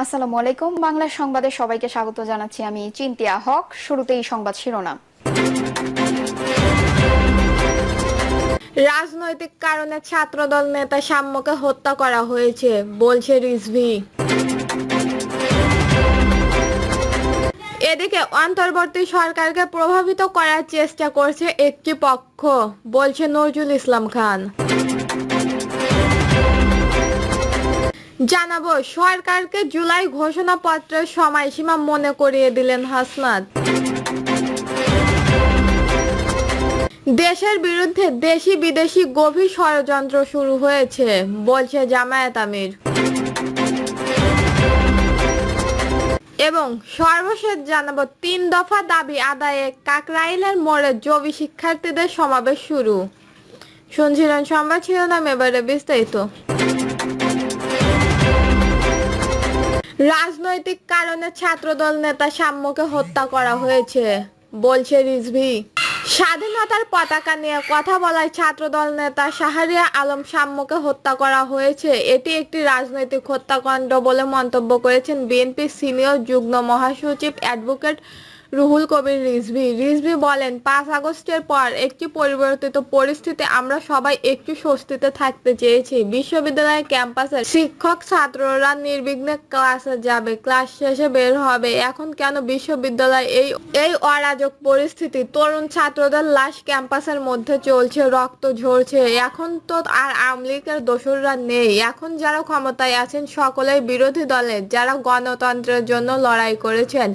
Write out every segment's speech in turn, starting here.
আসসালামু আলাইকুম। বাংলা সংবাদে সবাইকে স্বাগত জানাচ্ছি। আমি চিন্তিয়া হক। শুরুতেই সংবাদ শিরোনাম। রাজনৈতিক কারণে ছাত্রদল নেতা সাম্যকে হত্যা করা হয়েছে বলছে রিজভী। এদিকে অন্তর্বর্তী সরকারকে প্রভাবিত করার চেষ্টা করছে একটি পক্ষ বলছে নজরুল ইসলাম খান। জানাবো সরকারকে জুলাই ঘোষণাপত্রের সময়সীমা মনে করিয়ে দিলেন হাসনাত। দেশের বিরুদ্ধে দেশি বিদেশি গভীর ষড়যন্ত্র শুরু হয়েছে বলছে জামায়াত আমির। এবং সর্বশেষ জানাবো 3 দফা দাবি আদায়ে কাকরাইলের মোড়ে জবি শিক্ষার্থীদের সমাবেশ শুরু। শুনছিলেন সংবাদ শিরোনাম, এবারে বিস্তারিত। রাজনৈতিক কারণে ছাত্রদল নেতা সাম্যকে হত্যা করা হয়েছে বলছে রিজভী। স্বাধীনতার পতাকা নিয়ে কথা বলায় ছাত্রদল নেতা শাহরিয়া আলম সাম্যকে হত্যা করা হয়েছে, এটি একটি রাজনৈতিক হত্যাকাণ্ড বলে মন্তব্য করেছেন বিএনপির সিনিয়র যুগ্ম মহাসচিব অ্যাডভোকেট রুহুল কবির রিজভী বলেন, 5 আগস্টের পর একটি পরিবর্তিত পরিস্থিতি আমরা সবাই একটু স্বস্তিতে থাকতে চেয়েছি। বিশ্ববিদ্যালয়ের ক্যাম্পাসের শিক্ষক ছাত্ররা নির্বিঘ্নে ক্লাসে যাবে, ক্লাস শেষে বের হবে। এখন কেন বিশ্ববিদ্যালয় এই অরাজক পরিস্থিতি? তরুণ ছাত্রদের লাশ ক্যাম্পাসের মধ্যে চলছে, রক্ত ঝরছে। এখন তো আর আওয়ামী লীগের দোসররা নেই। এখন যারা ক্ষমতায় আছেন সকলেই বিরোধী দলের, যারা গণতন্ত্রের জন্য লড়াই করেছেন,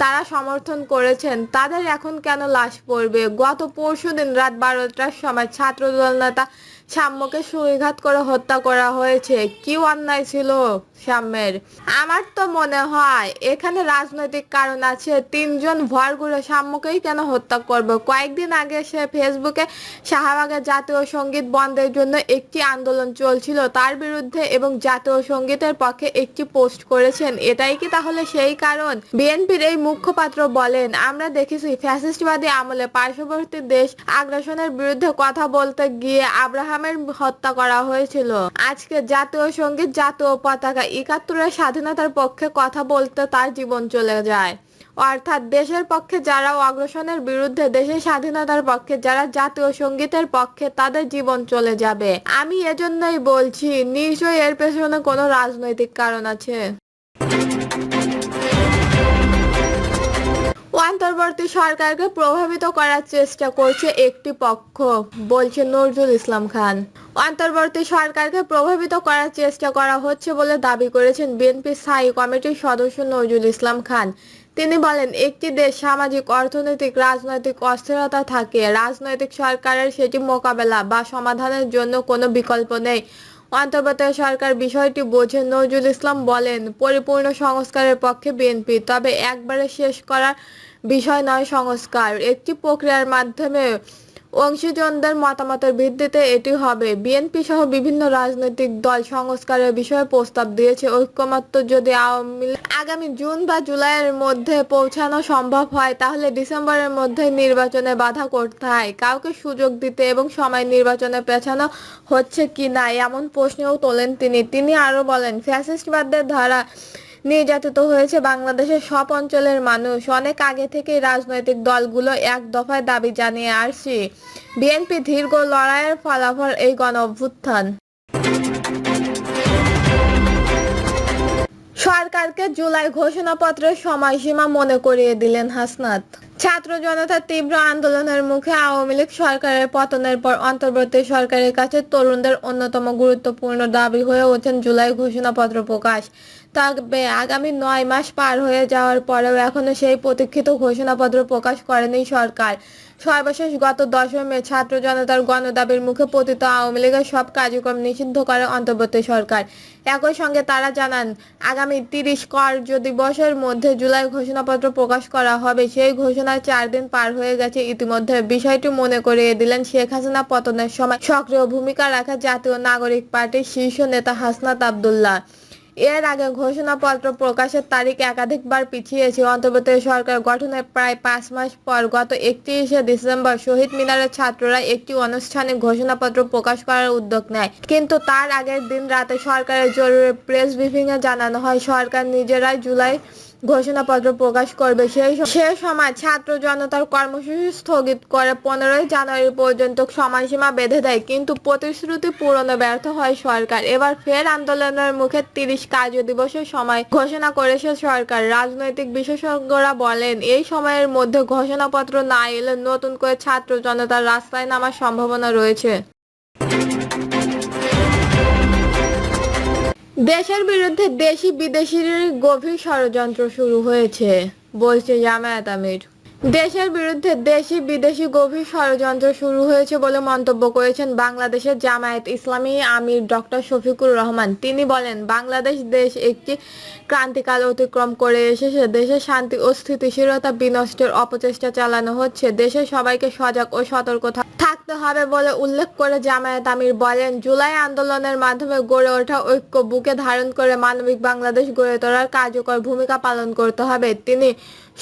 তারা সমর্থন করেছেন, তাদের এখন কেন লাশ পড়বে? গত পরশুদিন রাত 12টার সময় ছাত্রদল নেতা সাম্যকে ছুরিকাঘাত করে হত্যা করা হয়েছে। কি অন্যায় ছিল সাম্যের? আমার তো মনে হয় এখানে রাজনৈতিক কারণ আছে। 3 জন ভর করে সাম্যকেই কেন হত্যা করবে? কয়েকদিন আগে সে ফেসবুকে শাহবাগের জাতীয় সঙ্গীত বন্ধের জন্য একটি আন্দোলন চলছিল, তার বিরুদ্ধে এবং জাতীয় সঙ্গীতের পক্ষে একটি পোস্ট করেছেন। এটাই কি তাহলে সেই কারণ? বিএনপির এই মুখপাত্র বলেন, আমরা দেখেছি ফ্যাসিস্টবাদী আমলে পার্শ্ববর্তী দেশ আগ্রাসনের বিরুদ্ধে কথা বলতে গিয়ে আব্রাহামের হত্যা করা হয়েছিল। আজকে জাতীয় সঙ্গীত, জাতীয় পতাকা, 71-এর স্বাধীনতার পক্ষে কথা বলতে তার জীবন চলে যায়। অর্থাৎ দেশের পক্ষে যারা অগ্রসনের বিরুদ্ধে, দেশের স্বাধীনতার পক্ষে যারা জাতীয় সঙ্গীতের পক্ষে, তাদের জীবন চলে যাবে। আমি এজন্যই বলছি নিশ্চয়ই এর পেছনে কোনো রাজনৈতিক কারণ আছে। অন্তর্বর্তী সরকারকে প্রভাবিত করার চেষ্টা করছে একটি পক্ষ বলছে নজরুল ইসলাম খান। অন্তর্বর্তী সরকারকে প্রভাবিত করার চেষ্টা করা হচ্ছে বলে দাবি করেছেন বিএনপির স্থায়ী কমিটির সদস্য নজরুল ইসলাম খান। তিনি বলেন, একটি দেশ সামাজিক, অর্থনৈতিক, রাজনৈতিক অস্থিরতা থাকে, রাজনৈতিক সরকারের সেটি মোকাবেলা বা সমাধানের জন্য কোনো বিকল্প নেই। অন্তর্বর্তী সরকার বিষয়টি বোঝে। নজরুল ইসলাম বলেন, পরিপূর্ণ সংস্কারের পক্ষে বিএনপি, তবে একবারে শেষ করার বিষয় নয় সংস্কার, একটি প্রক্রিয়ার মাধ্যমে অংশীজনদের মতামতের ভিত্তিতে এটি হবে। বিএনপি সহ বিভিন্ন রাজনৈতিক দল সংস্কারের বিষয়ে প্রস্তাব দিয়েছে। ঐকমত্য যদি আগামী জুন বা জুলাইয়ের মধ্যে পৌঁছানো সম্ভব হয়, তাহলে ডিসেম্বরের মধ্যে নির্বাচনে বাধা কোথায়? কাউকে সুযোগ দিতে এবং সময় নির্বাচনে পেছানো হচ্ছে কি না, এমন প্রশ্নও তোলেন তিনি আরো বলেন, ফ্যাসিস্টবাদের ধারা নির্যাতিত হয়েছে বাংলাদেশের সব অঞ্চলের মানুষ। অনেক আগে থেকেই রাজনৈতিক দলগুলো এক দফায় দাবি জানিয়ে আসছে। বিএনপি দীর্ঘ লড়াইয়ের ফলাফল এই গণঅভ্যুত্থান। সরকারকে জুলাই ঘোষণাপত্রের সময়সীমা মনে করিয়ে দিলেন হাসনাত। ছাত্র জনতার তীব্র আন্দোলনের মুখে আওয়ামী লীগ সরকারের পতনের পর অন্তর্বর্তী সরকারের কাছে তরুণদের অন্যতম গুরুত্বপূর্ণ দাবি হয়ে ওঠেন জুলাই ঘোষণাপত্র প্রকাশ। তবে আগামী 9 মাস পার হয়ে যাওয়ার পরেও এখনো সেই প্রতীক্ষিত ঘোষণাপত্র প্রকাশ করেনি সরকার। সর্বশেষ গত 10 মে ছাত্র জনতার গণদাবির মুখে পতিত আওয়ামী লীগের সব কার্যক্রম নিষিদ্ধ করে অন্তর্বর্তী সরকার। একই সঙ্গে তারা জানান, আগামী 30 কার্যদিবসের মধ্যে জুলাই ঘোষণাপত্র প্রকাশ করা হবে। সেই ঘোষণার 4 দিন পার হয়ে গেছে ইতিমধ্যে। বিষয়টি মনে করিয়ে দিলেন শেখ হাসিনা পতনের সময় সক্রিয় ভূমিকা রাখা জাতীয় নাগরিক পার্টির শীর্ষ নেতা হাসনাত আব্দুল্লাহ। এর আগে ঘোষণাপত্র প্রকাশের তারিখ একাধিকবার পিছিয়েছে। অন্তর্বর্তী সরকার গঠনের প্রায় 5 মাস পর গত 31শে ডিসেম্বর শহীদ মিনারের ছাত্ররা একটি আনুষ্ঠানিক ঘোষণাপত্র প্রকাশ করার উদ্যোগ নেয়। কিন্তু তার আগের দিন রাতে সরকারের জরুরি প্রেস ব্রিফিংয়ে জানানো হয় সরকার নিজেরাই জুলাই ঘোষণাপত্র প্রকাশ করবে। সে সময় ছাত্র জনতার কর্মসূচি স্থগিত করে 15ই জানুয়ারি পর্যন্ত সময়সীমা বেঁধে দেয়, কিন্তু প্রতিশ্রুতি পূরণে ব্যর্থ হয় সরকার। এবার ফের আন্দোলনের মুখে 30 কার্যদিবসের সময় ঘোষণা করেছে সরকার। রাজনৈতিক বিশেষজ্ঞরা বলেন, এই সময়ের মধ্যে ঘোষণাপত্র না এলে নতুন করে ছাত্র জনতার রাস্তায় নামার সম্ভাবনা রয়েছে। দেশের বিরুদ্ধে দেশি বিদেশির গভীর ষড়যন্ত্র শুরু হয়েছে বলছে জামায়াত আমির। দেশের বিরুদ্ধে দেশি বিদেশি গভীর ষড়যন্ত্র শুরু হয়েছে বলে মন্তব্য করেছেন বাংলাদেশের জামায়াত ইসলামী আমির ডক্টর শফিকুর রহমান। তিনি বলেন, বাংলাদেশ দেশ একটি ক্রান্তিকাল অতিক্রম করে এসেছে। দেশের শান্তি ও স্থিতিশীলতা বিনষ্টের অপচেষ্টা চালানো হচ্ছে। দেশের সবাইকে সজাগ ও সতর্ক থাকতে হবে বলে উল্লেখ করে জামায়াত আমির বলেন, জুলাই আন্দোলনের মাধ্যমে গড়ে ওঠা ঐক্য বুকে ধারণ করে মানবিক বাংলাদেশ গড়ে তোলার কার্যকর ভূমিকা পালন করতে হবে। তিনি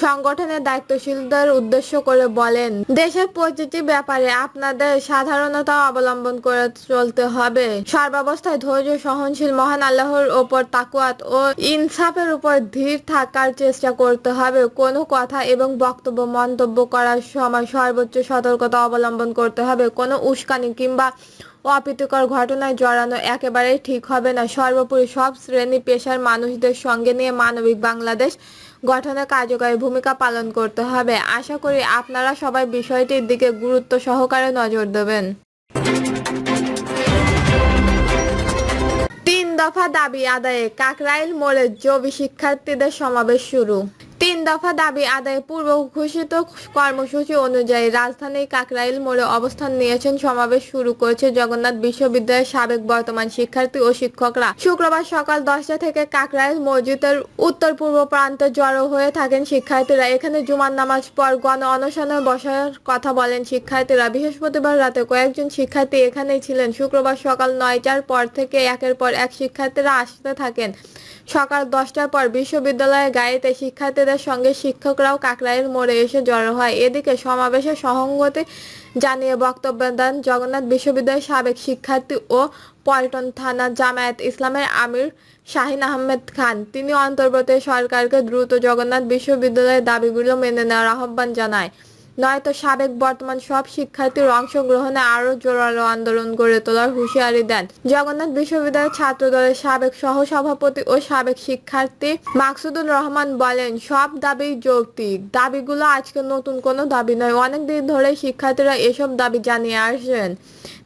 সংগঠনের দায়িত্বশীলদের উদ্দেশ্য করে বলেন, দেশের প্রতিটি ব্যাপারে আপনাদের সাধারণতা অবলম্বন করে চলতে হবে। সর্বাবস্থায় ধৈর্য সহনশীল মহান আল্লাহর ওপর তাকওয়াত ও ইনসাফের উপর ধীর থাকার চেষ্টা করতে হবে। কোনো কথা এবং বক্তব্য মন্তব্য করার সময় সর্বোচ্চ সতর্কতা অবলম্বন করতে হবে। কোনো উস্কানি কিংবা অপ্রীতিকর ঘটনায় জড়ানো একেবারেই ঠিক হবে না। সর্বোপরি সব শ্রেণী পেশার মানুষদের সঙ্গে নিয়ে মানবিক বাংলাদেশ গঠনে কার্যকরী ভূমিকা পালন করতে হবে। আশা করি আপনারা সবাই বিষয়টির দিকে গুরুত্ব সহকারে নজর দেবেন। 3 দফা দাবি আদায়ে কাকরাইল মোড়ে জবি শিক্ষার্থীদের সমাবেশ শুরু। 3 দফা দাবি আদায়ে পূর্ব ঘোষিত কর্মসূচি অনুযায়ী রাজধানীর কাকরাইল মোড়ে অবস্থান নিয়েছেন। সমাবেশ শুরু করেছে জগন্নাথ বিশ্ববিদ্যালয়ের সাবেক বর্তমান শিক্ষার্থী ও শিক্ষকরা। শুক্রবার সকাল 10টা থেকে কাকরাইল মসজিদের উত্তর পূর্ব প্রান্তে জড়ো হয়ে থাকেন শিক্ষার্থীরা। এখানে জুমার নামাজ পর গণ অনশনে বসার কথা বলেন শিক্ষার্থীরা। বৃহস্পতিবার রাতে কয়েকজন শিক্ষার্থী এখানেই ছিলেন। শুক্রবার সকাল 9টার পর থেকে একের পর এক শিক্ষার্থীরা আসতে থাকেন। সকাল 10টার পর বিশ্ববিদ্যালয়ের গাড়িতে শিক্ষার্থীদের সঙ্গে শিক্ষকরাও কাকরাইল মোড়ে এসে জড়ো হয়। এদিকে সমাবেশে সহমতি জানিয়ে বক্তব্য দেন জগন্নাথ বিশ্ববিদ্যালয়ের সাবেক শিক্ষার্থী ও পল্টন থানা জামায়াত ইসলামের আমির শাহিন আহমেদ খান। তিনি অন্তর্বর্তী সরকারকে দ্রুত জগন্নাথ বিশ্ববিদ্যালয়ের দাবিগুলো মেনে নেওয়ার আহ্বান জানায়, নয়তো সাবেক বর্তমান সব শিক্ষার্থীর অংশগ্রহণে আরো জোরালো আন্দোলন গড়ে তোলার হুঁশিয়ারি দেন। জগন্নাথ বিশ্ববিদ্যালয়ের ছাত্র দলের সাবেক সহসভাপতি ও সাবেক শিক্ষার্থী মাকসুদুর রহমান বলেন, সব দাবি যৌক্তিক। দাবিগুলো আজকে নতুন কোনো দাবি নয়। অনেকদিন ধরে শিক্ষার্থীরা এসব দাবি জানিয়ে আসছেন,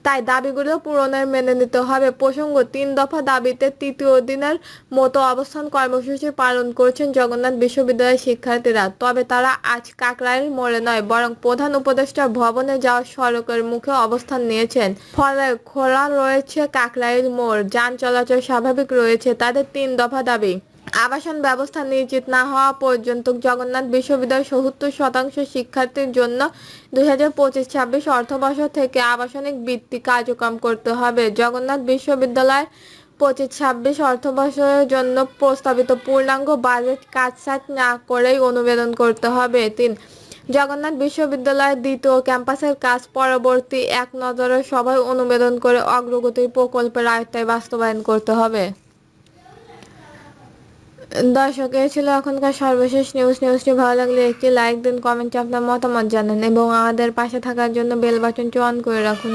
তাই দাবিগুলো পূরণের মেনে নিতে হবে। প্রসঙ্গ, 3 দফা দাবিতে তৃতীয় দিনের মতো অবস্থান কর্মসূচি পালন করছেন জগন্নাথ বিশ্ববিদ্যালয়ের শিক্ষার্থীরা। তবে তারা আজ কাকরাইল মোড়ে নয়, বরং প্রধান উপদেষ্টা ভবনে যাওয়ার সড়কের মুখে অবস্থান নিয়েছেন। ফলে খোলা রয়েছে কাকরাইল মোড়, যান চলাচল স্বাভাবিক রয়েছে। তাদের 3 দফা দাবি, আবাসন ব্যবস্থা নিশ্চিত না হওয়া পর্যন্ত জগন্নাথ বিশ্ববিদ্যালয়ের ৭০% শিক্ষার্থীর জন্য 2025-26 অর্থবর্ষ থেকে আবাসনিক বৃত্তি কার্যক্রম করতে হবে। জগন্নাথ বিশ্ববিদ্যালয়ের 25-26 অর্থবর্ষের জন্য প্রস্তাবিত পূর্ণাঙ্গ বাজেট কাটছাঁট না করেই অনুমোদন করতে হবে। 3. জগন্নাথ বিশ্ববিদ্যালয়ের দ্বিতীয় ক্যাম্পাসের কাজ পরবর্তী এক নজরের সভায় অনুমোদন করে অগ্রগতির প্রকল্পের আয়ত্তায় বাস্তবায়ন করতে হবে। দর্শক, এই ছিল এখনকার সর্বশেষ নিউজটি ভালো লাগলে একটি লাইক দিন, কমেন্টে আপনার মতামত জানান এবং আমাদের পাশে থাকার জন্য বেল বাটনটি অন করে রাখুন।